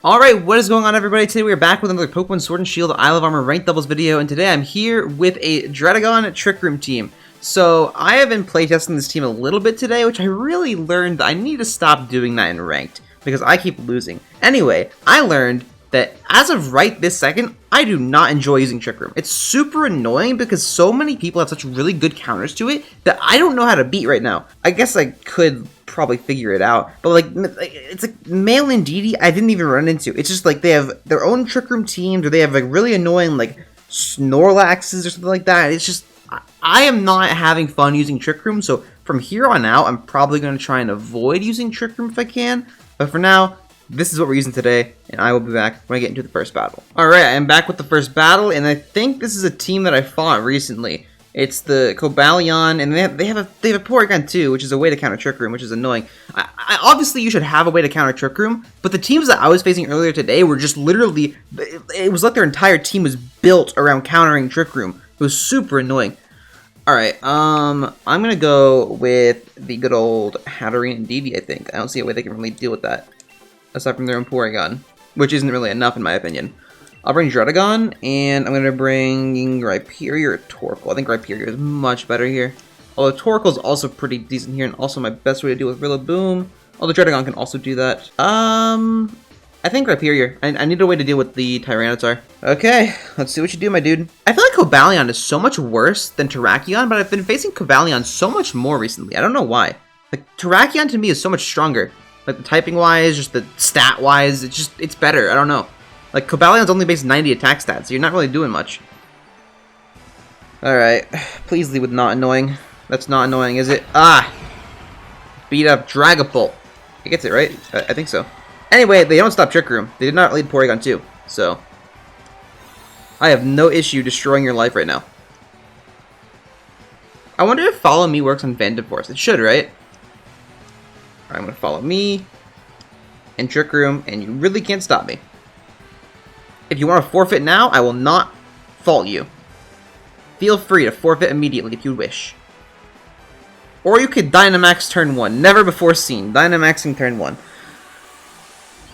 Alright, what is going on, everybody? Today we are back with another Pokemon Sword and Shield Isle of Armor Ranked Doubles video, and today I'm here with a Druddigon Trick Room team. So, I have been playtesting this team a little bit today, which I really learned that I need to stop doing that in Ranked, because I keep losing. Anyway, I learned that as of right this second, I do not enjoy using Trick Room. It's super annoying because so many people have such really good counters to it that I don't know how to beat right now. I guess I could probably figure it out, but like it's like male Indeedee I didn't even run into. It's just like they have their own Trick Room teams, or they have like really annoying like Snorlaxes or something like that. It's just I am not having fun using Trick Room, so from here on out I'm probably going to try and avoid using Trick Room if I can, but for now this is what we're using today, and I will be back when I get into the first battle. Alright, I'm back with the first battle, and I think this is a team that I fought recently. It's the Cobalion, and they have a Porygon too, which is a way to counter Trick Room, which is annoying. Obviously, you should have a way to counter Trick Room, but the teams that I was facing earlier today were just literally, it was like their entire team was built around countering Trick Room. It was super annoying. Alright, I'm gonna go with the good old Hatterene and Indeedee, I think. I don't see a way they can really deal with that, aside from their own Porygon, which isn't really enough in my opinion. I'll bring Druddigon, and I'm going to bring Rhyperior or Torkoal. I think Rhyperior is much better here. Although Torkoal is also pretty decent here, and also my best way to deal with Rillaboom. Although Druddigon can also do that. I think Rhyperior. I need a way to deal with the Tyranitar. Okay, let's see what you do, my dude. I feel like Cobalion is so much worse than Terrakion, but I've been facing Cobalion so much more recently. I don't know why. Like, Terrakion to me is so much stronger. Like, the typing-wise, just the stat-wise, it's better. I don't know. Like, Cobalion's only base 90 attack stats, so you're not really doing much. Alright, please leave with not annoying. That's not annoying, is it? Ah! Beat up Dragapult. He gets it, right? I think so. Anyway, they don't stop Trick Room. They did not lead Porygon 2, so I have no issue destroying your life right now. I wonder if Follow Me works on Phantom Force. It should, right? Alright, I'm gonna Follow Me and Trick Room, and you really can't stop me. If you want to forfeit now, I will not fault you. Feel free to forfeit immediately if you wish. Or you could Dynamax turn 1. Never before seen. Dynamaxing turn 1.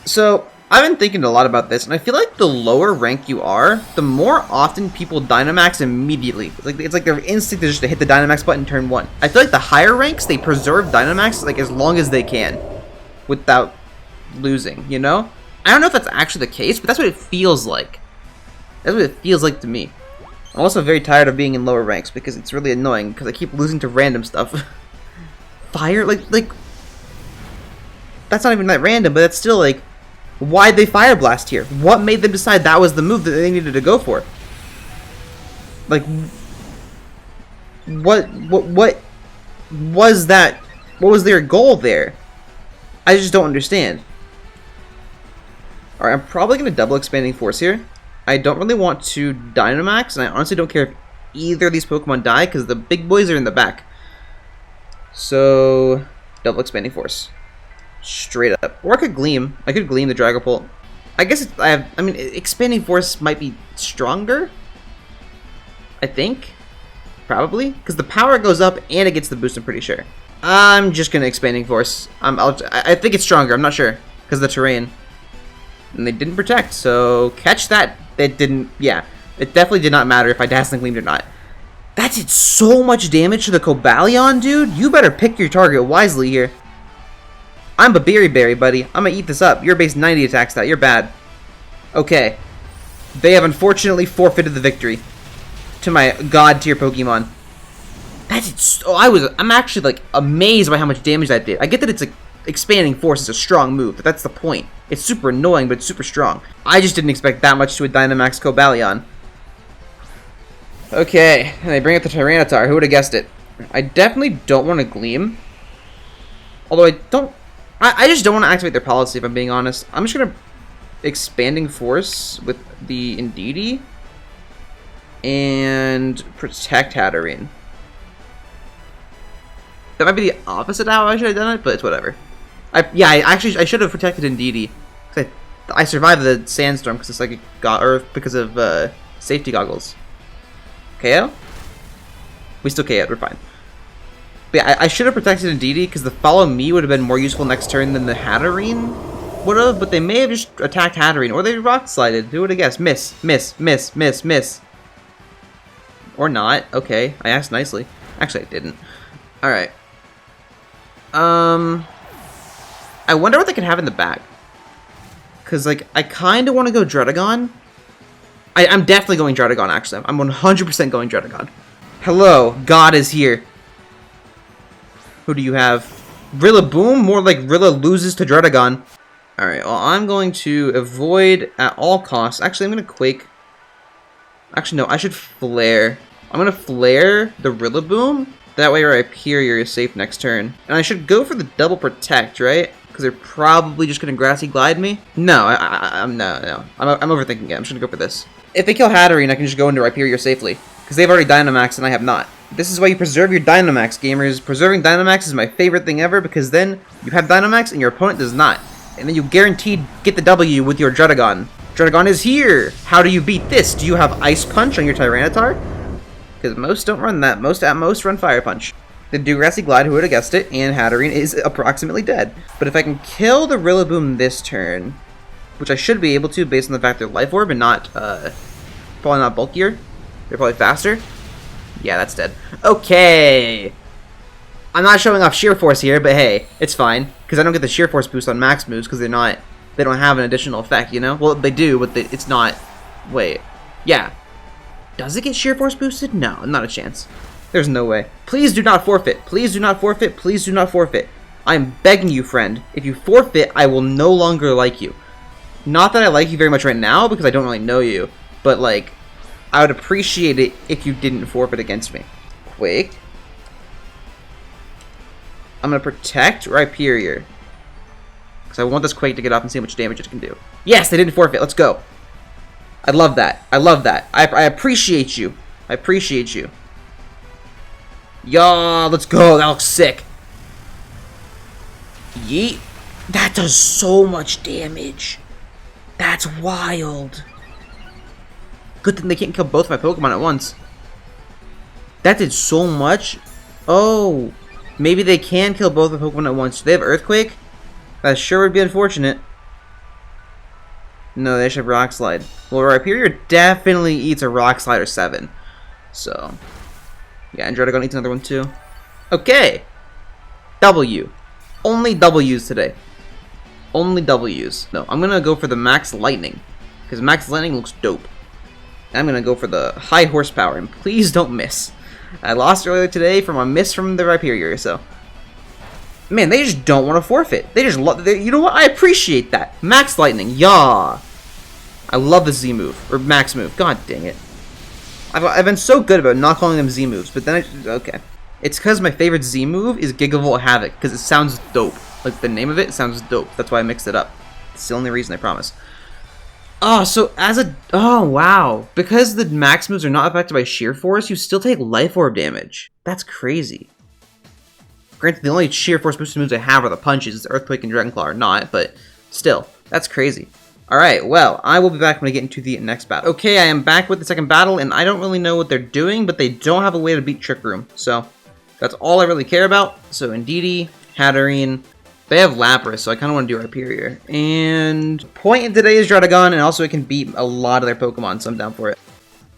So, I've been thinking a lot about this, and I feel like the lower rank you are, the more often people Dynamax immediately. It's like their instinct is just to hit the Dynamax button turn 1. I feel like the higher ranks, they preserve Dynamax like as long as they can. Without losing, you know? I don't know if that's actually the case, but that's what it feels like. That's what it feels like to me. I'm also very tired of being in lower ranks because it's really annoying because I keep losing to random stuff. Fire? Like... That's not even that random, but that's still like... Why'd they Fire Blast here? What made them decide that was the move that they needed to go for? Like... What was that? What was their goal there? I just don't understand. Alright, I'm probably going to double Expanding Force here. I don't really want to Dynamax, and I honestly don't care if either of these Pokemon die, because the big boys are in the back. So, double Expanding Force. Straight up. Or I could Gleam. I could Gleam the Dragapult. I guess I mean, Expanding Force might be stronger. I think. Probably. Because the power goes up, and it gets the boost, I'm pretty sure. I'm just going to Expanding Force. I think it's stronger, I'm not sure. Because of the terrain. And they didn't protect, so catch that. It didn't, yeah. It definitely did not matter if I Dazzling Gleamed or not. That did so much damage to the Cobalion, dude. You better pick your target wisely here. I'm a Berry, buddy. I'm gonna eat this up. You're base 90 attack stat. You're bad. Okay. They have unfortunately forfeited the victory to my god tier Pokemon. That did so, I'm actually like amazed by how much damage that did. I get that it's like Expanding Force is a strong move, but that's the point. It's super annoying, but it's super strong. I just didn't expect that much to a Dynamax Cobalion. Okay, and they bring up the Tyranitar. Who would have guessed it? I definitely don't want to Gleam. Although I just don't want to activate their policy, if I'm being honest. I'm just going to Expanding Force with the Indeedee and Protect Hatterene. That might be the opposite of how I should have done it, but it's whatever. I should have protected Indeedee. I survived the sandstorm because it's because of safety goggles. KO? We still KO'd, we're fine. But yeah, I should have protected Indeedee because the Follow Me would have been more useful next turn than the Hatterene. would have, but they may have just attacked Hatterene, or they rock slided. Who would have guessed? Miss, miss, miss, miss, miss. Or not. Okay, I asked nicely. Actually, I didn't. Alright. I wonder what they can have in the back. Because, like, I kind of want to go Druddigon. I'm definitely going Druddigon, actually. I'm 100% going Druddigon. Hello, God is here. Who do you have? Rillaboom? More like Rilla loses to Druddigon. Alright, well, I'm going to avoid at all costs. Actually, I'm going to Quake. Actually, no, I should Flare. I'm going to Flare the Rillaboom. That way our Hyperior is safe next turn. And I should go for the double Protect, right? Because they're probably just going to Grassy Glide me. No, I'm overthinking it. I'm just going to go for this. If they kill Hatterene, I can just go into Hyperior safely. Because they've already Dynamaxed and I have not. This is why you preserve your Dynamax, gamers. Preserving Dynamax is my favorite thing ever, because then you have Dynamax and your opponent does not. And then you guaranteed get the W with your Druddigon. Druddigon is here! How do you beat this? Do you have Ice Punch on your Tyranitar? Because most don't run that. Most at most run Fire Punch. They do Grassy Glide, who would have guessed it, and Hatterene is approximately dead. But if I can kill the Rillaboom this turn, which I should be able to based on the fact they're Life Orb and not, probably not bulkier. They're probably faster. Yeah, that's dead. Okay! I'm not showing off Sheer Force here, but hey, it's fine. Because I don't get the Sheer Force boost on max moves because they don't have an additional effect, you know? Well, they do, but it's not... Wait. Yeah. Does it get Sheer Force boosted? No, not a chance. There's no way. Please do not forfeit. Please do not forfeit. Please do not forfeit. I'm begging you, friend. If you forfeit, I will no longer like you. Not that I like you very much right now, because I don't really know you. But, like, I would appreciate it if you didn't forfeit against me. Quake. I'm going to Protect or Hyperior. Because I want this Quake to get off and see how much damage it can do. Yes, they didn't forfeit. Let's go. I love that. I love that. I appreciate you. I appreciate you. Yeah, let's go. That looks sick. Yeet. That does so much damage. That's wild. Good thing they can't kill both my Pokemon at once. That did so much. Oh. Maybe they can kill both my Pokemon at once. Do they have Earthquake? That sure would be unfortunate. No, they should have Rock Slide. Well, Hyperior definitely eats a Rock Slide or 7. So. Yeah, and Druddigon eats another one too. Okay. W. Only W's today. Only W's. No, I'm gonna go for the Max Lightning. Because Max Lightning looks dope. I'm gonna go for the high horsepower, and please don't miss. I lost earlier today from a miss from the Hyperior, so. Man, they just don't want to forfeit. They just you know what? I appreciate that. Max Lightning, yaw. I love the Z move, or Max move. God dang it. I've been so good about not calling them Z moves, but then okay. It's because my favorite Z move is Gigavolt Havoc, because it sounds dope. Like, the name of it sounds dope. That's why I mixed it up. It's the only reason, I promise. Oh, so oh, wow. Because the max moves are not affected by Sheer Force, you still take Life Orb damage. That's crazy. Granted, the only Sheer Force boosted moves I have are the punches. Earthquake and Dragon Claw are not, but still, that's crazy. Alright, well, I will be back when I get into the next battle. Okay, I am back with the second battle, and I don't really know what they're doing, but they don't have a way to beat Trick Room. So, that's all I really care about. So, Indeedee, Hatterene, they have Lapras, so I kind of want to do Hyperior. And point in today is Druddigon, and also it can beat a lot of their Pokemon, so I'm down for it.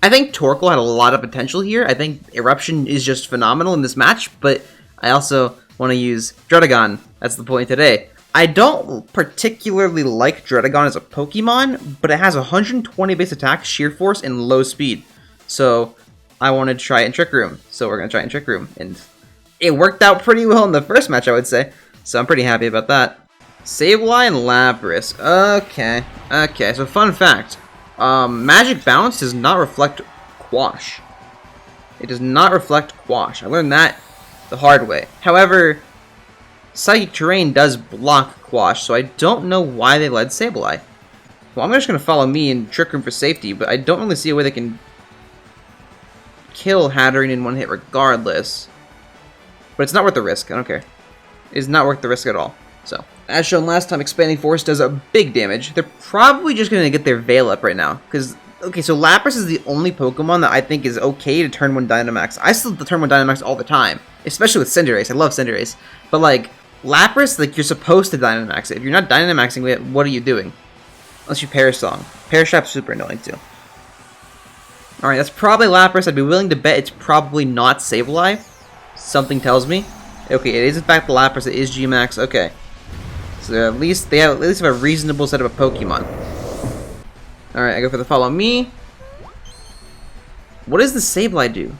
I think Torkoal had a lot of potential here. I think Eruption is just phenomenal in this match, but I also want to use Druddigon. That's the point today. I don't particularly like Druddigon as a Pokemon, but it has 120 base attack, Sheer Force, and low speed. So I wanted to try it in Trick Room. So we're going to try it in Trick Room. And it worked out pretty well in the first match, I would say. So I'm pretty happy about that. Sableye and Lapras. Okay. Okay, so fun fact. Magic Bounce does not reflect Quash. It does not reflect Quash. I learned that the hard way. However, Psychic Terrain does block Quash, so I don't know why they led Sableye. Well, I'm just going to follow me in Trick Room for safety, but I don't really see a way they can kill Hatterene in one hit regardless. But it's not worth the risk. I don't care. It's not worth the risk at all. So, as shown last time, Expanding Force does a big damage. They're probably just going to get their Veil up right now. Because, okay, so Lapras is the only Pokemon that I think is okay to turn 1 Dynamax. I still turn 1 Dynamax all the time. Especially with Cinderace. I love Cinderace. But, like, Lapras, like, you're supposed to Dynamax it. If you're not Dynamaxing it, what are you doing? Unless you Parasong. Parashap's super annoying, too. Alright, that's probably Lapras. I'd be willing to bet it's probably not Sableye. Something tells me. Okay, it is in fact the Lapras. It is G-Max. Okay. So at least they have a reasonable set of a Pokemon. Alright, I go for the Follow Me. What does the Sableye do?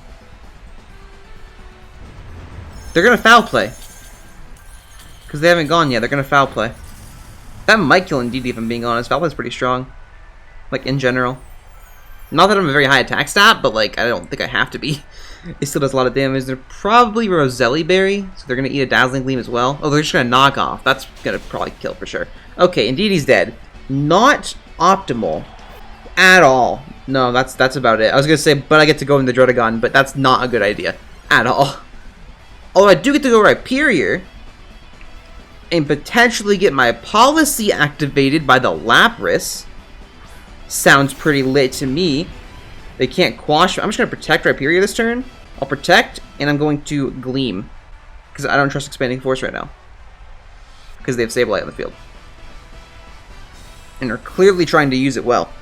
They're gonna Foul Play. Because they haven't gone yet. They're gonna Foul Play. That might kill Indeedee if I'm being honest. Foul Play's pretty strong. Like, in general. Not that I'm a very high attack stat, but, like, I don't think I have to be. It still does a lot of damage. They're probably Roselli Berry, so they're going to eat a Dazzling Gleam as well. Oh, they're just going to knock off. That's going to probably kill for sure. Okay, Indeedee's dead. Not optimal at all. No, that's about it. I was going to say, but I get to go in the Druddigon, but that's not a good idea at all. Although I do get to go Rhyperior and potentially get my Policy activated by the Lapras. Sounds pretty lit to me. They can't quash. I'm just going to protect Rhyperior this turn. I'll protect, and I'm going to Gleam. Because I don't trust Expanding Force right now. Because they have Sableye on the field. And are clearly trying to use it well.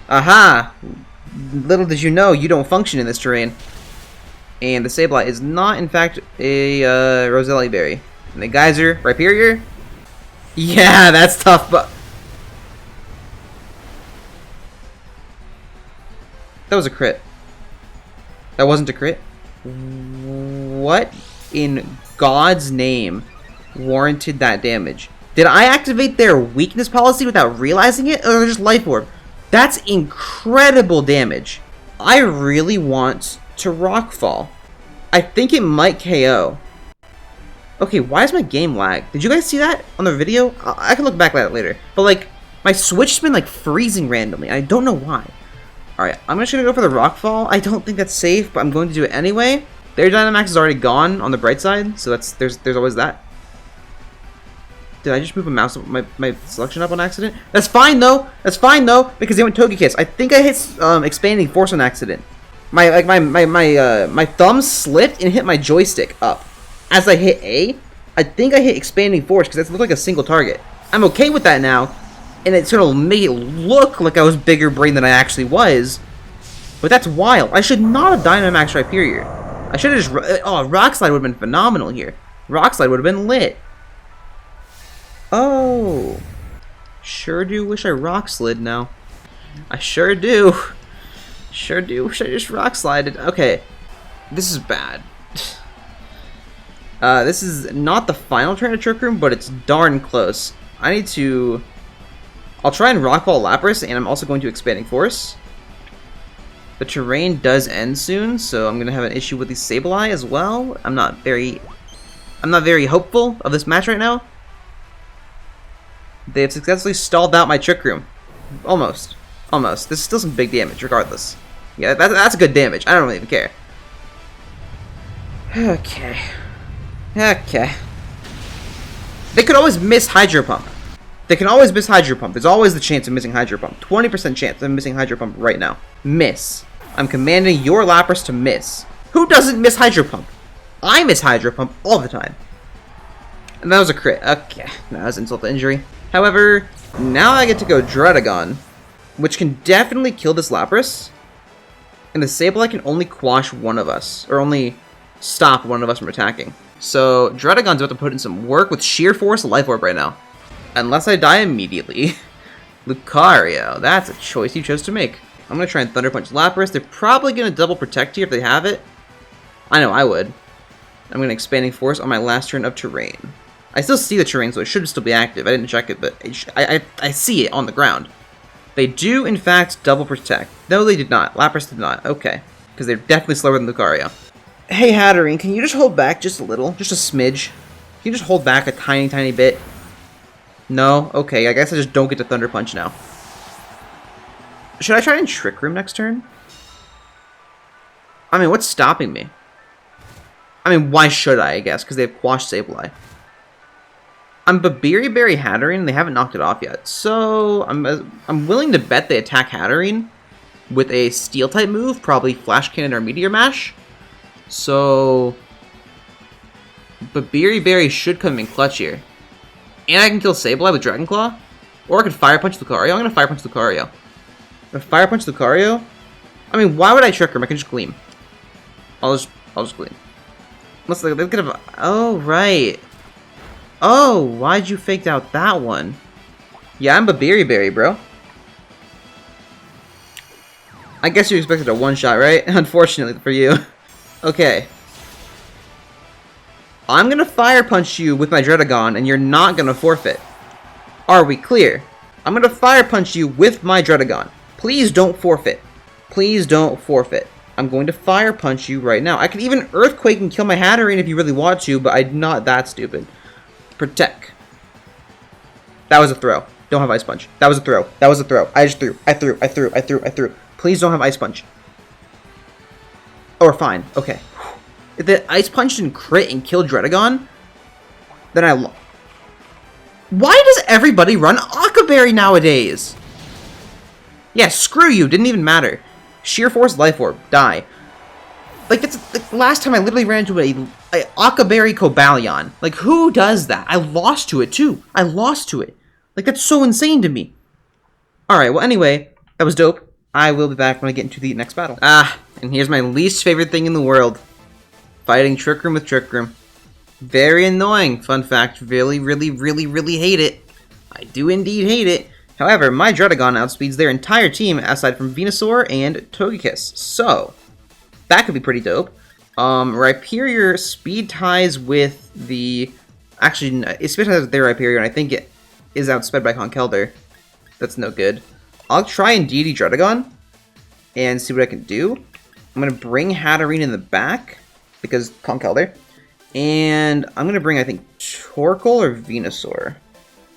Aha! Little did you know, you don't function in this terrain. And the Sableye is not, in fact, a Roselli Berry. And the Geyser, Rhyperior? Yeah, that's tough, but... That was a crit. That wasn't a crit? What in God's name warranted that damage? Did I activate their weakness policy without realizing it? Or just Life Orb? That's incredible damage. I really want to Rockfall. I think it might KO. Okay, why is my game lag? Did you guys see that on the video? I can look back at it later. But, like, my Switch's been, like, freezing randomly. I don't know why. Alright, I'm just gonna go for the Rockfall. I don't think that's safe, but I'm going to do it anyway. Their Dynamax is already gone on the bright side, so there's always that. Did I just move my selection up on accident? That's fine though. That's fine though, because they went Togekiss. I think I hit Expanding Force on accident. My thumb slipped and hit my joystick up. As I hit A, I think I hit Expanding Force because that looked like a single target. I'm okay with that now. And it's gonna make it look like I was bigger brain than I actually was. But that's wild. I should not have Dynamax Rhyperior. I should have just... Oh, Rock Slide would have been phenomenal here. Rock Slide would have been lit. Oh. Sure do wish I Rock Slid now. I sure do. Sure do wish I just Rock Slided. Okay. This is bad. This is not the final turn of Trick Room, but it's darn close. I need to... I'll try and Rockfall Lapras, and I'm also going to Expanding Force. The terrain does end soon, so I'm gonna have an issue with the Sableye as well. I'm not very hopeful of this match right now. They have successfully stalled out my Trick Room. Almost. Almost. This is still some big damage, regardless. Yeah, that's good damage. I don't really even care. Okay. Okay. They could always miss Hydro Pump. They can always miss Hydro Pump. There's always the chance of missing Hydro Pump. 20% chance of missing Hydro Pump right now. Miss. I'm commanding your Lapras to miss. Who doesn't miss Hydro Pump? I miss Hydro Pump all the time. And that was a crit. Okay, that was insult to injury. However, now I get to go Druddigon, which can definitely kill this Lapras. And the Sableye can only quash one of us, or only stop one of us from attacking. So Druddigon's about to put in some work with Sheer Force Life Orb right now. Unless I die immediately. Lucario, that's a choice you chose to make. I'm going to try and Thunder Punch Lapras. They're probably going to double protect here if they have it. I know I would. I'm going to Expanding Force on my last turn of terrain. I still see the terrain, so it should still be active. I didn't check it, but I see it on the ground. They do, in fact, double protect. No, they did not. Lapras did not. Okay. Because they're definitely slower than Lucario. Hey, Hatterene, can you just hold back just a little? Just a smidge? Can you just hold back a tiny, tiny bit? No? Okay, I guess I just don't get to Thunder Punch now. Should I try and Trick Room next turn? I mean, what's stopping me? I mean, why should I guess? Because they have Quash Sableye. I'm Babiri Berry Hatterene, and they haven't knocked it off yet. So, I'm willing to bet they attack Hatterene with a Steel-type move, probably Flash Cannon or Meteor Mash. So... But Berry should come in clutch here. And I can kill Sableye with Dragon Claw. Or I could Fire Punch Lucario. I'm going to Fire Punch Lucario. If Fire Punch Lucario? I mean, why would I Trick Room? I can just Gleam. I'll just Gleam. Let's look at it. Oh, right. Oh, why'd you fake out that one? Yeah, I'm a Berry, bro. I guess you expected a one-shot, right? Unfortunately for you. Okay. I'm gonna Fire Punch you with my Druddigon, and you're not gonna forfeit. Are we clear? I'm gonna Fire Punch you with my Druddigon. Please don't forfeit. Please don't forfeit. I'm going to Fire Punch you right now. I could even Earthquake and kill my Hatterene if you really want to, but I'm not that stupid. Protect. That was a throw. Don't have Ice Punch. That was a throw. That was a throw. I just threw. I threw. Please don't have Ice Punch. Or fine. Okay. If the Ice Punch didn't crit and kill Druddigon, then I lost. Why does everybody run Aqua Berry nowadays? Yeah, screw you. Didn't even matter. Sheer Force Life Orb. Die. Like, that's the last time I literally ran into a Aqua Berry Cobalion. Like, who does that? I lost to it, too. I lost to it. Like, that's so insane to me. Alright, well, anyway, that was dope. I will be back when I get into the next battle. Ah, and here's my least favorite thing in the world. Fighting Trick Room with Trick Room. Very annoying. Fun fact, really hate it. I do indeed hate it. However, my Druddigon outspeeds their entire team aside from Venusaur and Togekiss. So, that could be pretty dope. Rhyperior speed ties with the... Actually, it speed ties with their Rhyperior, and I think it is outsped by Conkeldurr. That's no good. I'll try and DD Druddigon and see what I can do. I'm going to bring Hatterene in the back because Conkeldurr. And I'm going to bring, I think, Torkoal or Venusaur.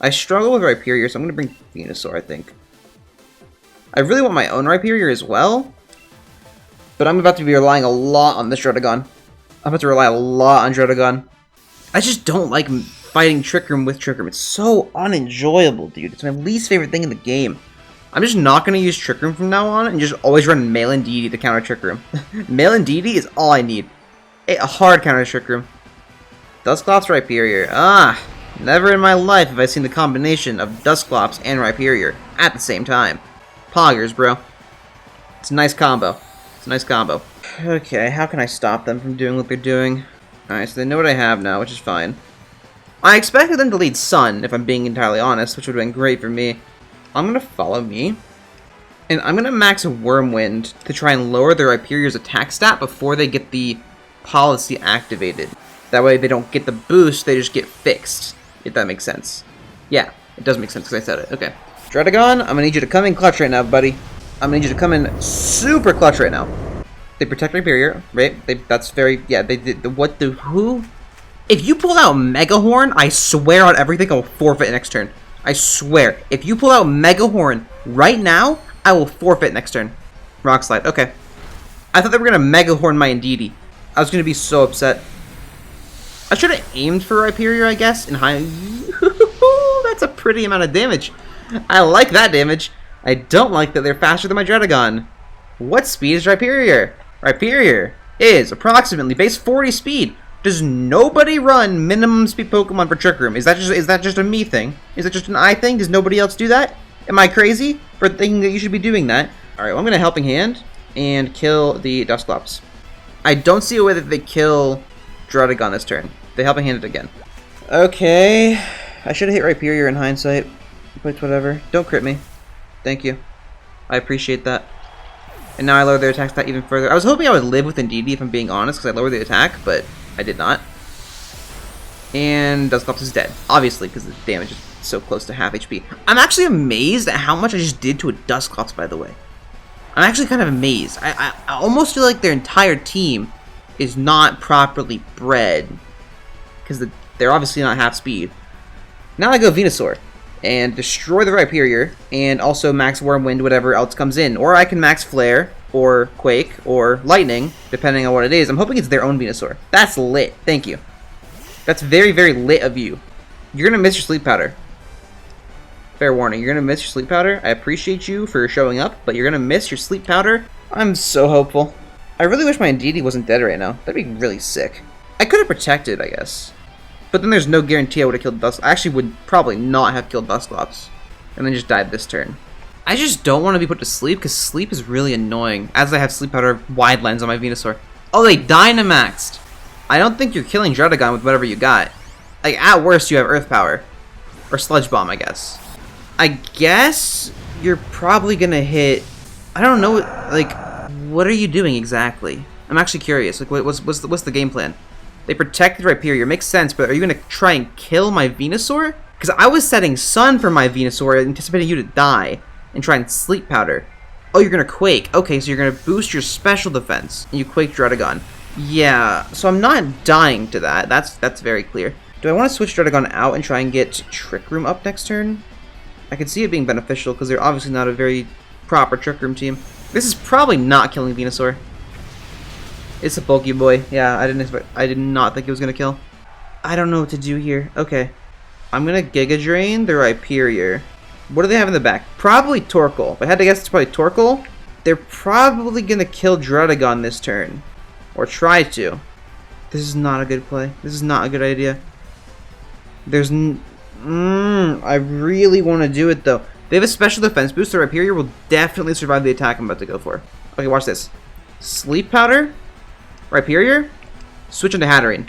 I struggle with Rhyperior, so I'm going to bring Venusaur, I think. I really want my own Rhyperior as well. But I'm about to be relying a lot on this Druddigon. I'm about to rely a lot on Druddigon. I just don't like fighting Trick Room with Trick Room. It's so unenjoyable, dude. It's my least favorite thing in the game. I'm just not going to use Trick Room from now on and just always run Mail and DD to counter Trick Room. Mail and DD is all I need. A hard counter Trick Room. Dusclops, Rhyperior. Ah, never in my life have I seen the combination of Dusclops and Rhyperior at the same time. Poggers, bro. It's a nice combo. It's a nice combo. Okay, how can I stop them from doing what they're doing? Alright, so they know what I have now, which is fine. I expected them to lead Sun, if I'm being entirely honest, which would have been great for me. I'm going to follow me, and I'm going to max Whirlwind to try and lower their Rhyperior's attack stat before they get the policy activated. That way they don't get the boost, they just get fixed, if that makes sense. Yeah, it does make sense because I said it. Okay. Druddigon, I'm going to need you to come in clutch right now, buddy. I'm going to need you to come in super clutch right now. They protect Rhyperior, right? That's very, yeah, they did, what the, who? If you pull out Mega Horn, I swear on everything I'll forfeit next turn. I swear. If you pull out Mega Horn right now, I will forfeit next turn. Rock Slide, okay. I thought they were going to Mega Horn my Indeedee. I was going to be so upset. I should have aimed for Rhyperior, I guess, in high... That's a pretty amount of damage. I like that damage. I don't like that they're faster than my Druddigon. What speed is Rhyperior? Rhyperior is approximately base 40 speed. Does nobody run minimum speed Pokemon for Trick Room? Is that just a me thing? Is it just an I thing? Does nobody else do that? Am I crazy for thinking that you should be doing that? Alright, well, I'm going to Helping Hand and kill the Dusclops. I don't see a way that they kill Druddigon this turn. They Helping Hand it again. Okay. I should have hit Rhyperior in hindsight. But whatever. Don't crit me. Thank you. I appreciate that. And now I lower their attack stat even further. I was hoping I would live with Indeedee if I'm being honest, because I lowered the attack, but I did not. And Dusclops is dead. Obviously, because the damage is so close to half HP. I'm actually amazed at how much I just did to a Dusclops, by the way. I'm actually kind of amazed. I almost feel like their entire team is not properly bred. Because they're obviously not half speed. Now I go Venusaur. And destroy the Rhyperior. And also max Whirlwind, whatever else comes in. Or I can max Flare, or Quake, or Lightning, depending on what it is. I'm hoping it's their own Venusaur. That's lit. Thank you. That's very, very lit of you. You're going to miss your Sleep Powder. Fair warning, you're going to miss your Sleep Powder. I appreciate you for showing up, but you're going to miss your Sleep Powder. I'm so hopeful. I really wish my Indeedee wasn't dead right now. That'd be really sick. I could have protected, I guess. But then there's no guarantee I would have killed Dust. I actually would probably not have killed Dusclops. And then just died this turn. I just don't want to be put to sleep, because sleep is really annoying. As I have Sleep Powder Wide Lens on my Venusaur. Oh, they Dynamaxed! I don't think you're killing Druddigon with whatever you got. Like, at worst, you have Earth Power. Or Sludge Bomb, I guess. I guess you're probably gonna hit... I don't know, like, what are you doing exactly? I'm actually curious. Like, what's the game plan? They protected Rhyperior. Makes sense, but are you gonna try and kill my Venusaur? Because I was setting Sun for my Venusaur, anticipating you to die, and try and Sleep Powder. Oh, you're gonna Quake. Okay, so you're gonna boost your special defense, and you Quake Druddigon. Yeah, so I'm not dying to that. That's very clear. Do I want to switch Druddigon out and try and get Trick Room up next turn? I could see it being beneficial, because they're obviously not a very proper Trick Room team. This is probably not killing Venusaur. It's a bulky boy. Yeah, I did not think it was gonna kill. I don't know what to do here. Okay. I'm gonna Giga Drain the Rhyperior. What do they have in the back? Probably Torkoal. If I had to guess, it's probably Torkoal. They're probably gonna kill Druddigon this turn. Or try to. This is not a good play. This is not a good idea. I really want to do it though. They have a special defense boost, so Rhyperior will definitely survive the attack I'm about to go for. Okay, watch this. Sleep Powder. Rhyperior. Switch into Hatterene.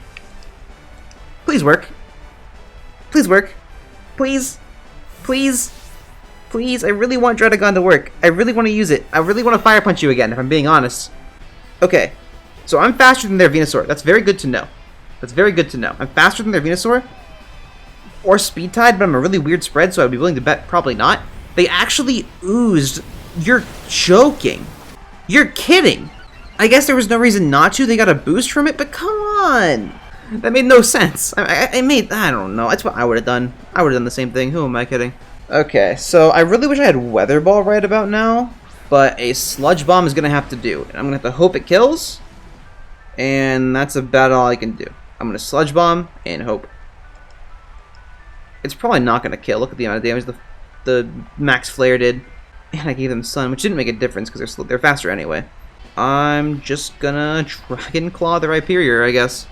Please work. Please work. Please. Please. Please. I really want Druddigon to work. I really want to use it. I really want to Fire Punch you again, if I'm being honest. Okay. So I'm faster than their Venusaur. That's very good to know. That's very good to know. I'm faster than their Venusaur. Or Speed Tide, but I'm a really weird spread, so I'd be willing to bet probably not. They actually oozed. You're joking. You're kidding. I guess there was no reason not to. They got a boost from it, but come on. That made no sense. I don't know. That's what I would have done. I would have done the same thing. Who am I kidding? Okay, so I really wish I had Weather Ball right about now, but a Sludge Bomb is going to have to do. I'm going to have to hope it kills, and that's about all I can do. I'm going to Sludge Bomb and hope. It's probably not going to kill. Look at the amount of damage the Max Flare did. And I gave them Sun, which didn't make a difference because they're faster anyway. I'm just gonna Dragon Claw the Rhyperior, I guess.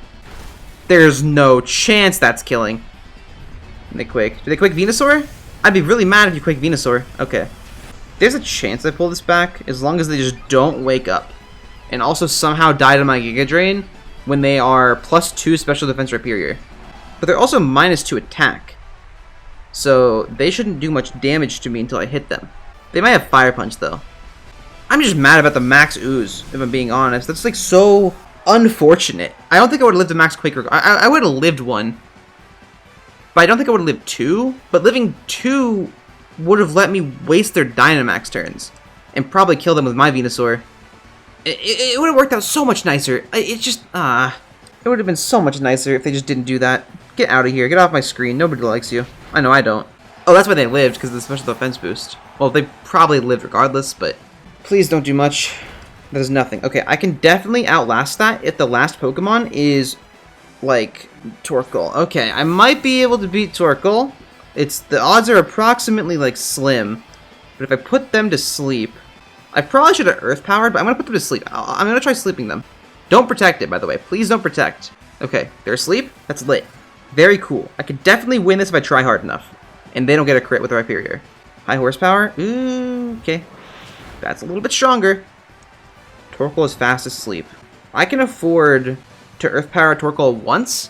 There's no chance that's killing. And they Quake. Do they Quake Venusaur? I'd be really mad if you Quake Venusaur. Okay. There's a chance I pull this back, as long as they just don't wake up. And also somehow die to my Giga Drain when they are +2 Special Defense Rhyperior. But they're also -2 attack. So they shouldn't do much damage to me until I hit them. They might have Fire Punch though. I'm just mad about the Max Ooze, if I'm being honest. That's like so unfortunate. I don't think I would have lived a Max Quake. I would have lived one. But I don't think I would have lived 2. But living 2 would have let me waste their Dynamax turns. And probably kill them with my Venusaur. It would have worked out so much nicer. It would have been so much nicer if they just didn't do that. Get out of here. Get off my screen. Nobody likes you. I know I don't. Oh, that's why they lived, because of the special defense boost. Well, they probably lived regardless, but please don't do much. There's nothing. Okay, I can definitely outlast that if the last Pokemon is, like, Torkoal. Okay, I might be able to beat Torkoal. The odds are approximately, like, slim. But if I put them to sleep, I probably should have Earth Powered, but I'm going to put them to sleep. I'm going to try sleeping them. Don't protect it, by the way. Please don't protect. Okay, they're asleep. That's lit. Very cool. I could definitely win this if I try hard enough. And they don't get a crit with the Rhyperior. High horsepower? Ooh, okay. That's a little bit stronger. Torkoal is fast asleep. I can afford to Earth Power Torkoal once,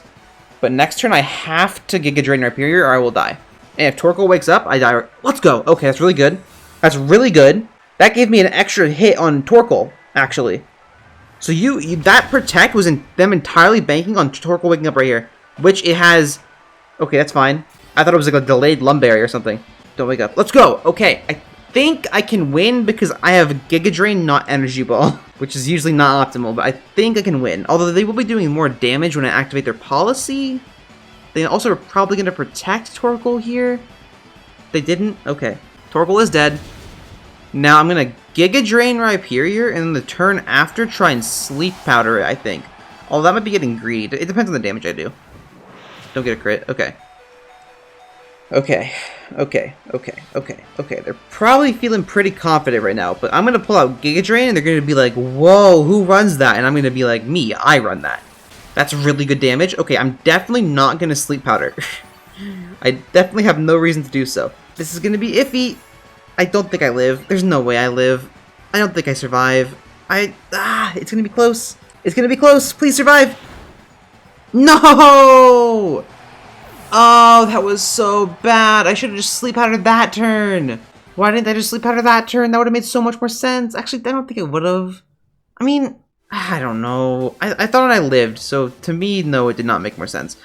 but next turn I have to Giga Drain Rhyperior or I will die. And if Torkoal wakes up, I die. Let's go. Okay, that's really good. That's really good. That gave me an extra hit on Torkoal, actually. So that Protect was them entirely banking on Torkoal waking up right here. Which it has... Okay, that's fine. I thought it was like a delayed Lumberry or something. Don't wake up. Let's go! Okay, I think I can win because I have Giga Drain, not Energy Ball. Which is usually not optimal, but I think I can win. Although they will be doing more damage when I activate their policy. They also are probably going to protect Torkoal here. They didn't? Okay. Torkoal is dead. Now I'm going to Giga Drain Rhyperior, and then the turn after try and Sleep Powder it, I think. Although that might be getting greedy. It depends on the damage I do. Don't get a crit. Okay. Okay. They're probably feeling pretty confident right now, but I'm going to pull out Giga Drain, and they're going to be like, whoa, who runs that? And I'm going to be like, me, I run that. That's really good damage. Okay, I'm definitely not going to sleep powder. I definitely have no reason to do so. This is going to be iffy. I don't think I live. There's no way I live. I don't think I survive. It's going to be close. It's going to be close. Please survive. No! Oh, that was so bad. I should have just sleep powdered that turn. Why didn't I just sleep powder that turn? That would have made so much more sense. Actually, I don't think it would have. I mean, I don't know. I thought I lived, so to me, no, it did not make more sense.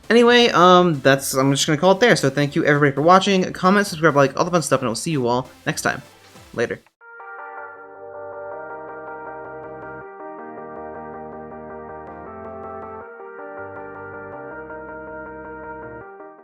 Anyway, I'm just gonna call it there. So thank you everybody for watching. Comment, subscribe, like, all the fun stuff, and I'll see you all next time. Later.